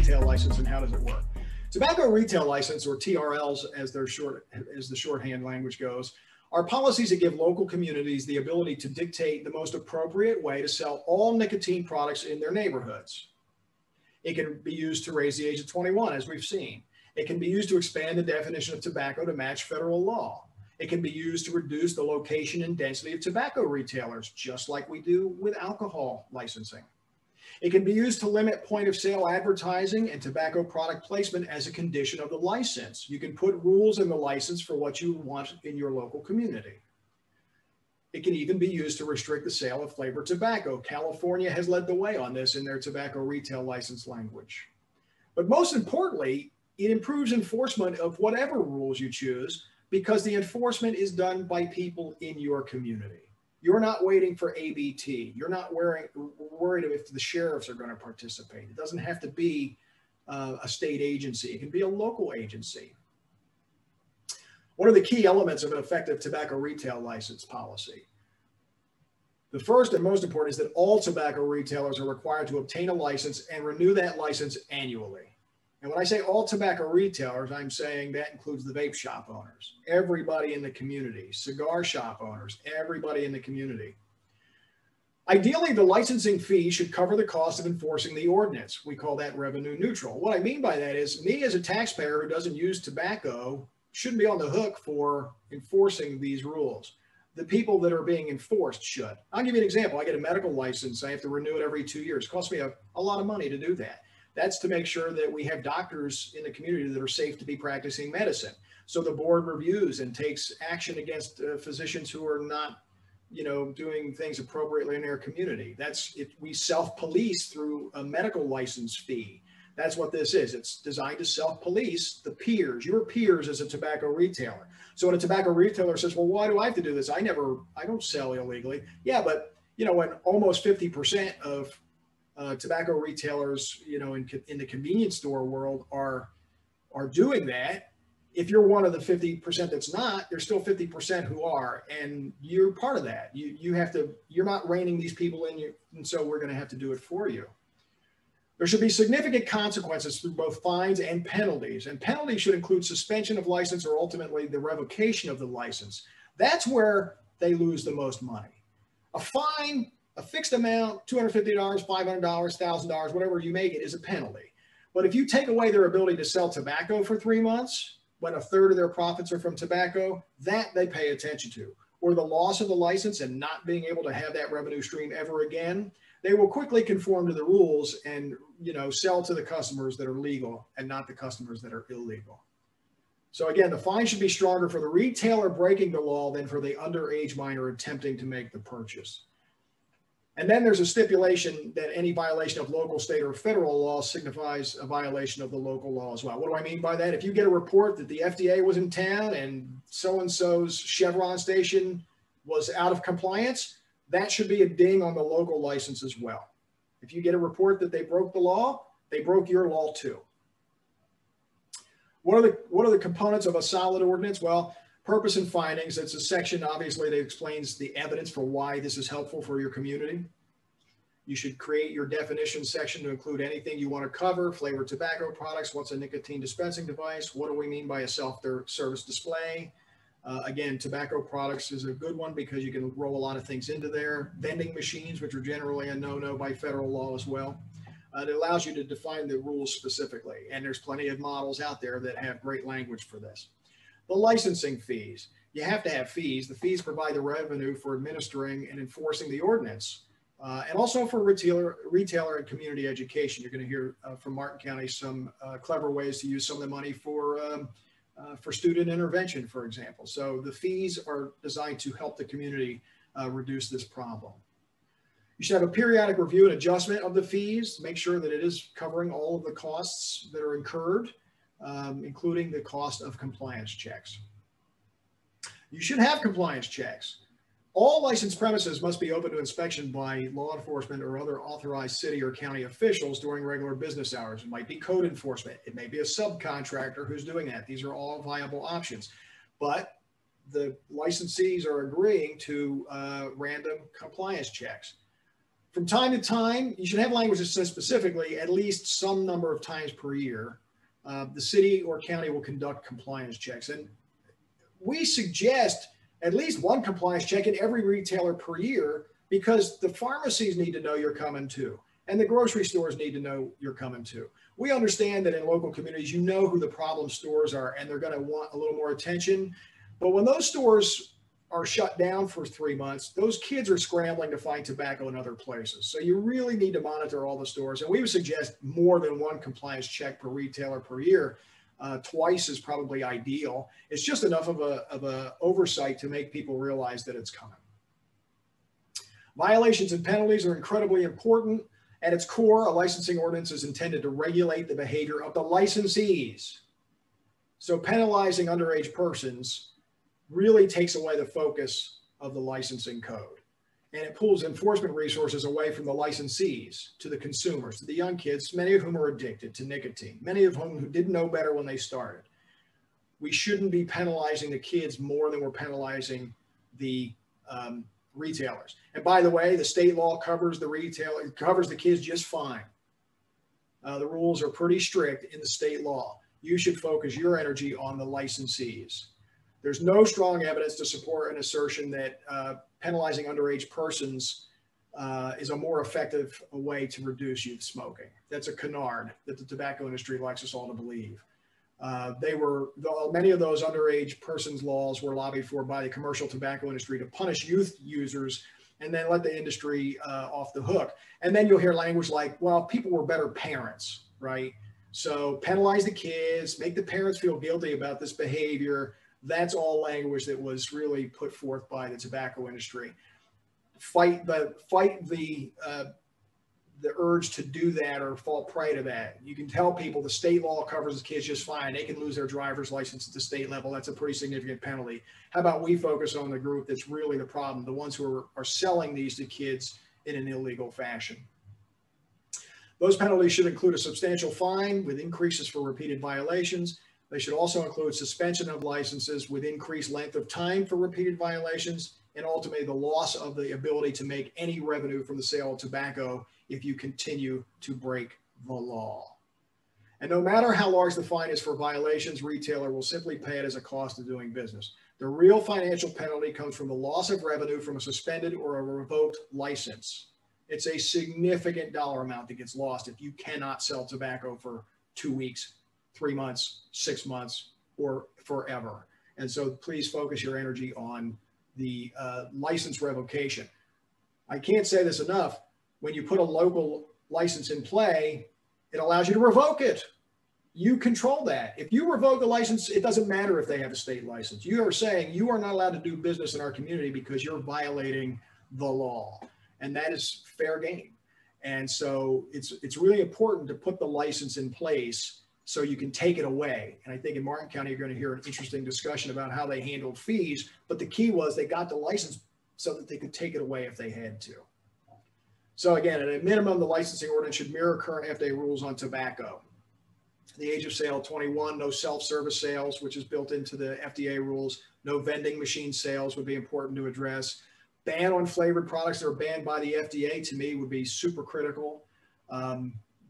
retail license and how does it work? Tobacco retail license, or TRLs as the shorthand language goes, are policies that give local communities the ability to dictate the most appropriate way to sell all nicotine products in their neighborhoods. It can be used to raise the age of 21, as we've seen. It can be used to expand the definition of tobacco to match federal law. It can be used to reduce the location and density of tobacco retailers, just like we do with alcohol licensing. It can be used to limit point of sale advertising and tobacco product placement as a condition of the license. You can put rules in the license for what you want in your local community. It can even be used to restrict the sale of flavored tobacco. California has led the way on this in their tobacco retail license language. But most importantly, it improves enforcement of whatever rules you choose because the enforcement is done by people in your community. You're not waiting for ABT. You're not worried if the sheriffs are going to participate. It doesn't have to be a state agency. It can be a local agency. What are the key elements of an effective tobacco retail license policy? The first and most important is that all tobacco retailers are required to obtain a license and renew that license annually. And when I say all tobacco retailers, I'm saying that includes the vape shop owners, everybody in the community, cigar shop owners, everybody in the community. Ideally, the licensing fee should cover the cost of enforcing the ordinance. We call that revenue neutral. What I mean by that is me as a taxpayer who doesn't use tobacco shouldn't be on the hook for enforcing these rules. The people that are being enforced should. I'll give you an example. I get a medical license. I have to renew it every 2 years. It costs me a lot of money to do that. That's to make sure that we have doctors in the community that are safe to be practicing medicine. So the board reviews and takes action against physicians who are not, doing things appropriately in their community. That's it. We self-police through a medical license fee. That's what this is. It's designed to self-police the peers, your peers as a tobacco retailer. So when a tobacco retailer says, well, why do I have to do this? I don't sell illegally. Yeah, but when almost 50% of tobacco retailers, in the convenience store world are doing that. If you're one of the 50% that's not, there's still 50% who are, and you're part of that. You're not reining these people in, and so we're going to have to do it for you. There should be significant consequences through both fines and penalties, and penalties should include suspension of license or ultimately the revocation of the license. That's where they lose the most money. A fine, a fixed amount, $250, $500, $1,000, whatever you make it, is a penalty. But if you take away their ability to sell tobacco for 3 months, when a third of their profits are from tobacco, that they pay attention to. Or the loss of the license and not being able to have that revenue stream ever again, they will quickly conform to the rules and sell to the customers that are legal and not the customers that are illegal. So again, the fine should be stronger for the retailer breaking the law than for the underage minor attempting to make the purchase. And then there's a stipulation that any violation of local, state, or federal law signifies a violation of the local law as well. What do I mean by that? If you get a report that the FDA was in town and so-and-so's Chevron station was out of compliance, that should be a ding on the local license as well. If you get a report that they broke the law, they broke your law too. What are the components of a solid ordinance? Well, purpose and findings. It's a section, obviously, that explains the evidence for why this is helpful for your community. You should create your definition section to include anything you want to cover: flavored tobacco products, what's a nicotine dispensing device, what do we mean by a self-service display. Again, tobacco products is a good one because you can roll a lot of things into there. Vending machines, which are generally a no-no by federal law as well. It allows you to define the rules specifically, and there's plenty of models out there that have great language for this. The licensing fees. You have to have fees. The fees provide the revenue for administering and enforcing the ordinance, and also for retailer and community education. You're going to hear from Martin County some clever ways to use some of the money for student intervention, for example. So the fees are designed to help the community reduce this problem. You should have a periodic review and adjustment of the fees, make sure that it is covering all of the costs that are incurred, including the cost of compliance checks. You should have compliance checks. All licensed premises must be open to inspection by law enforcement or other authorized city or county officials during regular business hours. It might be code enforcement. It may be a subcontractor who's doing that. These are all viable options. But the licensees are agreeing to random compliance checks. From time to time, you should have language that says specifically at least some number of times per year, the city or county will conduct compliance checks. And we suggest at least one compliance check in every retailer per year, because the pharmacies need to know you're coming too, and the grocery stores need to know you're coming too. We understand that in local communities, you know who the problem stores are, and they're going to want a little more attention. But when those stores are shut down for 3 months, those kids are scrambling to find tobacco in other places. So you really need to monitor all the stores. And we would suggest more than one compliance check per retailer per year. Twice is probably ideal. It's just enough of a oversight to make people realize that it's coming. Violations and penalties are incredibly important. At its core, a licensing ordinance is intended to regulate the behavior of the licensees. So penalizing underage persons really takes away the focus of the licensing code. And it pulls enforcement resources away from the licensees to the consumers, to the young kids, many of whom are addicted to nicotine, many of whom who didn't know better when they started. We shouldn't be penalizing the kids more than we're penalizing the retailers. And by the way, the state law covers the kids just fine. The rules are pretty strict in the state law. You should focus your energy on the licensees. There's no strong evidence to support an assertion that penalizing underage persons is a more effective way to reduce youth smoking. That's a canard that the tobacco industry likes us all to believe. Many of those underage persons laws were lobbied for by the commercial tobacco industry to punish youth users and then let the industry off the hook. And then you'll hear language like, well, people were better parents, right? So penalize the kids, make the parents feel guilty about this behavior. That's all language that was really put forth by the tobacco industry. Fight the urge to do that or fall prey to that. You can tell people the state law covers the kids just fine. They can lose their driver's license at the state level. That's a pretty significant penalty. How about we focus on the group that's really the problem, the ones who are selling these to kids in an illegal fashion. Those penalties should include a substantial fine with increases for repeated violations. They should also include suspension of licenses with increased length of time for repeated violations, and ultimately the loss of the ability to make any revenue from the sale of tobacco if you continue to break the law. And no matter how large the fine is for violations, retailer will simply pay it as a cost of doing business. The real financial penalty comes from the loss of revenue from a suspended or a revoked license. It's a significant dollar amount that gets lost if you cannot sell tobacco for 2 weeks, 3 months, 6 months, or forever. And so please focus your energy on the license revocation. I can't say this enough. When you put a local license in play, it allows you to revoke it. You control that. If you revoke the license, it doesn't matter if they have a state license. You are saying you are not allowed to do business in our community because you're violating the law. And that is fair game. And so it's really important to put the license in place so you can take it away. And I think in Martin County, you're going to hear an interesting discussion about how they handled fees. But the key was they got the license so that they could take it away if they had to. So again, at a minimum, the licensing ordinance should mirror current FDA rules on tobacco. The age of sale, 21, no self-service sales, which is built into the FDA rules. No vending machine sales would be important to address. Ban on flavored products that are banned by the FDA, to me, would be super critical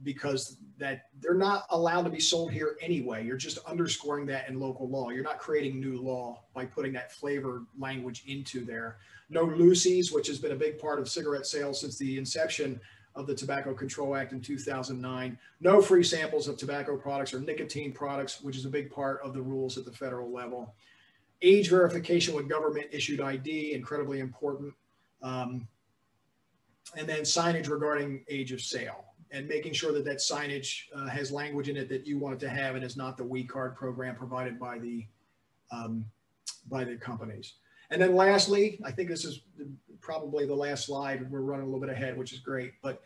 because that they're not allowed to be sold here anyway. You're just underscoring that in local law. You're not creating new law by putting that flavored language into there. No loosies, which has been a big part of cigarette sales since the inception of the Tobacco Control Act in 2009. No free samples of tobacco products or nicotine products, which is a big part of the rules at the federal level. Age verification with government issued ID, incredibly important. And then signage regarding age of sale, and making sure that that signage has language in it that you want it to have and is not the We Card program provided by the companies. And then lastly, I think this is probably the last slide. We're running a little bit ahead, which is great, but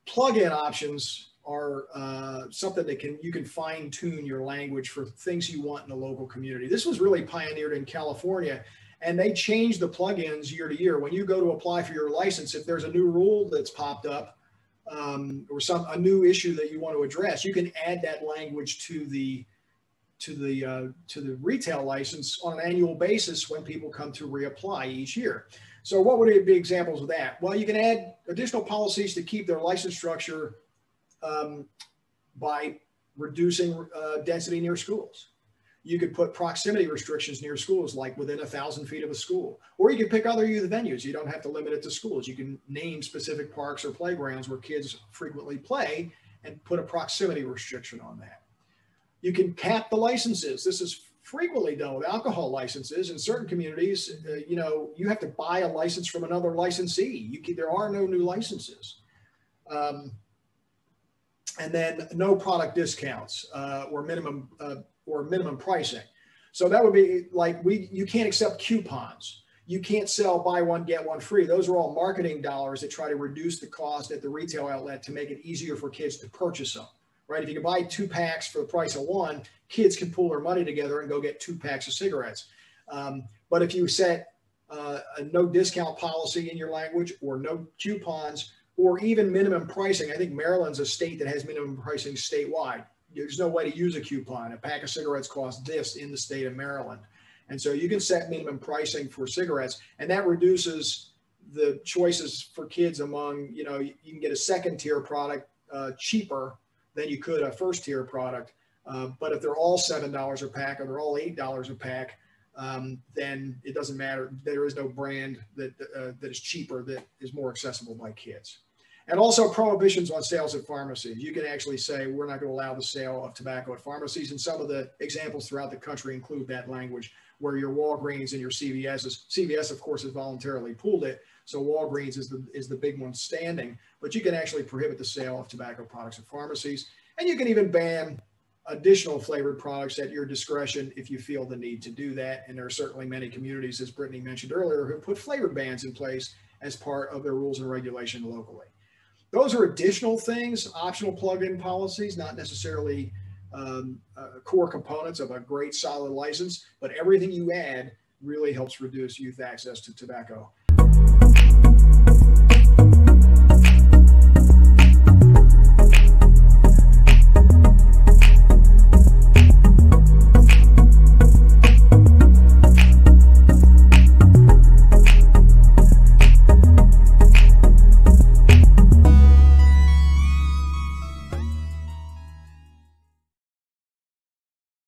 plug-in options are something that you can fine tune your language for things you want in a local community. This was really pioneered in California, and they change the plugins year to year. When you go to apply for your license, if there's a new rule that's popped up or a new issue that you want to address, you can add that language to the retail license on an annual basis when people come to reapply each year. So what would be examples of that? Well, you can add additional policies to keep their license structure by reducing density near schools. You could put proximity restrictions near schools, like within 1,000 feet of a school, or you could pick other youth venues. You don't have to limit it to schools. You can name specific parks or playgrounds where kids frequently play and put a proximity restriction on that. You can cap the licenses. This is frequently done with alcohol licenses. In certain communities, you have to buy a license from another licensee. There are no new licenses. And then no product discounts or minimum pricing. So that would be like you can't accept coupons. You can't sell buy one, get one free. Those are all marketing dollars that try to reduce the cost at the retail outlet to make it easier for kids to purchase them, right? If you can buy 2 packs for the price of 1, kids can pool their money together and go get 2 packs of cigarettes. But if you set a no discount policy in your language, or no coupons, or even minimum pricing, I think Maryland's a state that has minimum pricing statewide. There's no way to use a coupon. A pack of cigarettes costs this in the state of Maryland. And so you can set minimum pricing for cigarettes, and that reduces the choices for kids among, you can get a second tier product cheaper than you could a first tier product. But if they're all $7 a pack, or they're all $8 a pack, then it doesn't matter. There is no brand that is cheaper, that is more accessible by kids. And also prohibitions on sales at pharmacies. You can actually say, we're not going to allow the sale of tobacco at pharmacies. And some of the examples throughout the country include that language, where your Walgreens and your CVS, of course, has voluntarily pooled it. So Walgreens is the big one standing, but you can actually prohibit the sale of tobacco products at pharmacies. And you can even ban additional flavored products at your discretion if you feel the need to do that. And there are certainly many communities, as Brittany mentioned earlier, who put flavored bans in place as part of their rules and regulation locally. Those are additional things, optional plug-in policies, not necessarily core components of a great solid license, but everything you add really helps reduce youth access to tobacco.